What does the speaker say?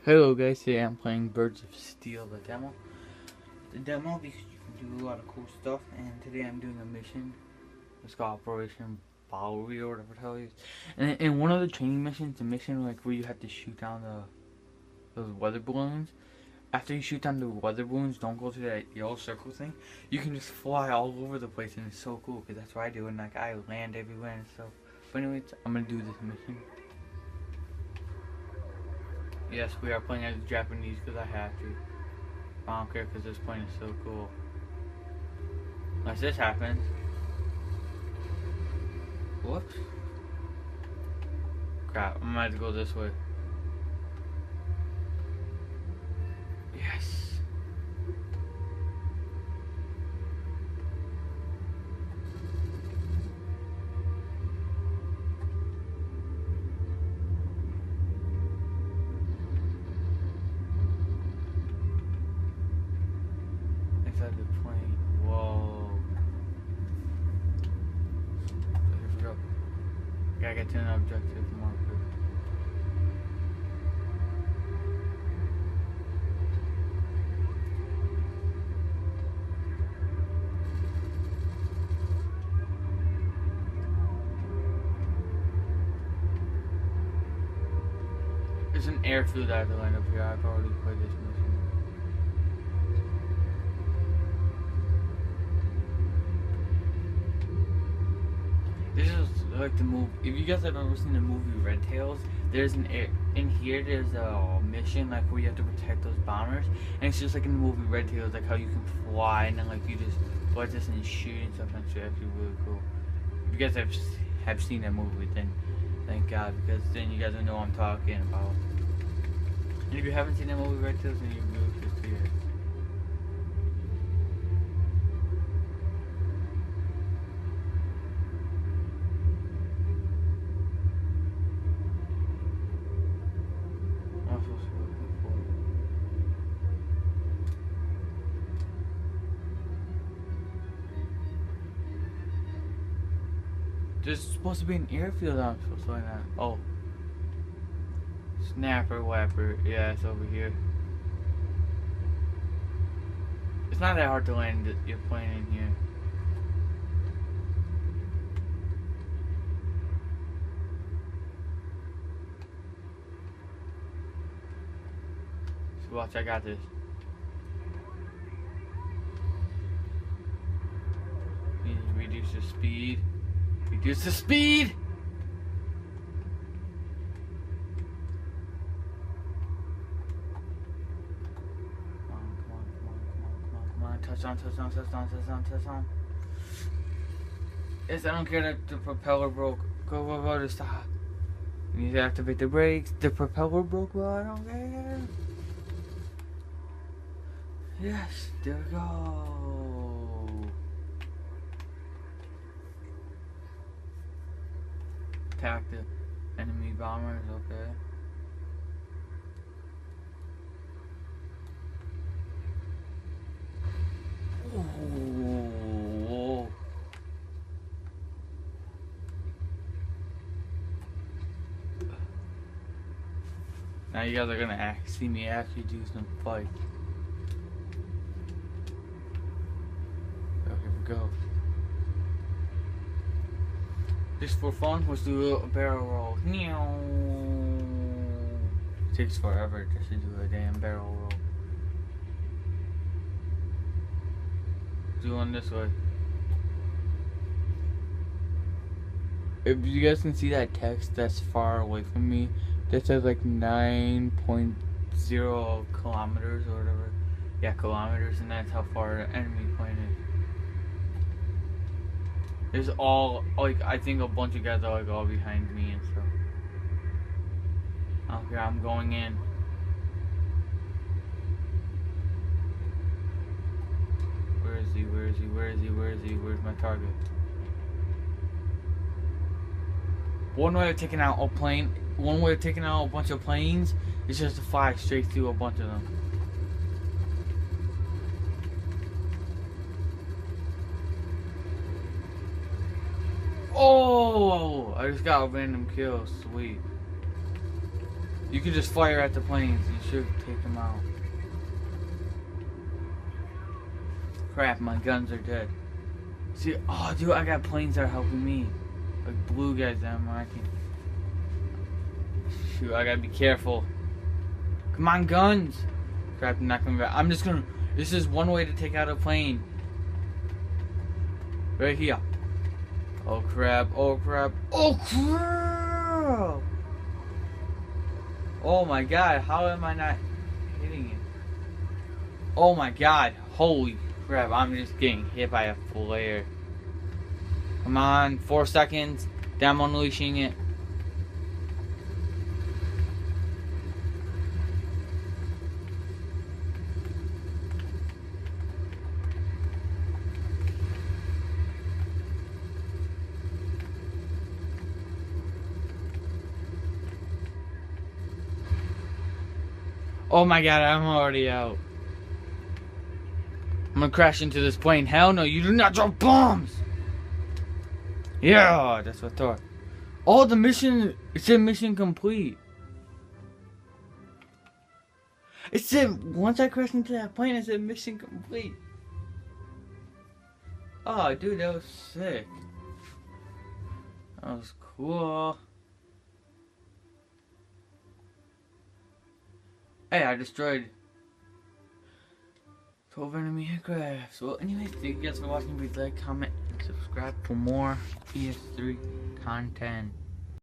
Hello guys, today I'm playing Birds of Steel, the demo. The demo because you can do a lot of cool stuff, and today I'm doing a mission. It's called Operation Bowery or whatever the hell it is. And in one of the training missions, the mission like where you have to shoot down those weather balloons. After you shoot down the weather balloons, don't go to that yellow circle thing. You can just fly all over the place, and it's so cool because that's what I do. And like I land everywhere and stuff. But anyways, I'm gonna do this mission. Yes, we are playing as Japanese because I have to. I don't care because this plane is so cool. Unless this happens. Whoops. Crap, I'm gonna have to go this way. Yes. Inside the plane. Whoa. So here we go. Gotta get to an objective marker. There's an airfield I have to land up here. I've already played this mission. This is like the movie. If you guys have ever seen the movie Red Tails, there's an air in here. There's a mission like where you have to protect those bombers, and it's just like in the movie Red Tails, like how you can fly and then like you just fly this and shoot and stuff. And it's actually really cool. If you guys have seen that movie, then thank God, because then you guys will know what I'm talking about. And if you haven't seen that movie Red Tails, then you really should see it. I'm supposed to be looking for it. There's supposed to be an airfield I'm supposed to land at. Oh. Snapper Whapper. Yeah, it's over here. It's not that hard to land your plane in here. So watch, I got this. Reduce the speed. Reduce the speed! Come on. Touchdown. Yes, I don't care that the propeller broke. Go to stop. You need to activate the brakes. The propeller broke, but I don't care. Yes, there we go. Attack the enemy bombers, okay. Ooh. Now you guys are gonna see me actually do some fight. Oh, here we go. Just for fun, let's do a barrel roll. It takes forever just to do a damn barrel roll. Do one this way. If you guys can see that text that's far away from me, that says like 9.0 kilometers or whatever. Yeah, kilometers, and that's how far the enemy plane is. There's all, like, I think a bunch of guys are like all behind me and stuff. I don't care, I'm going in. Where is he? Where's my target? One way of taking out a plane, one way of taking out a bunch of planes is just to fly straight through a bunch of them. Oh, I just got a random kill. Sweet. You could just fire at the planes. You should take them out. Crap, my guns are dead. See, oh, dude, I got planes that are helping me. Like blue guys that I'm marking. Shoot, I gotta be careful. Come on, guns! Crap, I'm not coming back. I'm just gonna... This is one way to take out a plane. Right here. Oh, crap. Oh, crap. Oh, crap! Oh, my God. How am I not hitting it? Oh, my God. Holy crap. I'm just getting hit by a flare. Come on. 4 seconds. Then I'm unleashing it. Oh my God, I'm already out. I'm gonna crash into this plane. Hell no, you do not drop bombs! Yeah, that's what I thought. Oh, the mission, it said mission complete. It said, once I crashed into that plane, it said mission complete. Oh, dude, that was sick. That was cool. Hey, I destroyed 12 enemy aircrafts. Well, anyways, thank you guys for watching. Please like, comment, and subscribe for more PS3 content.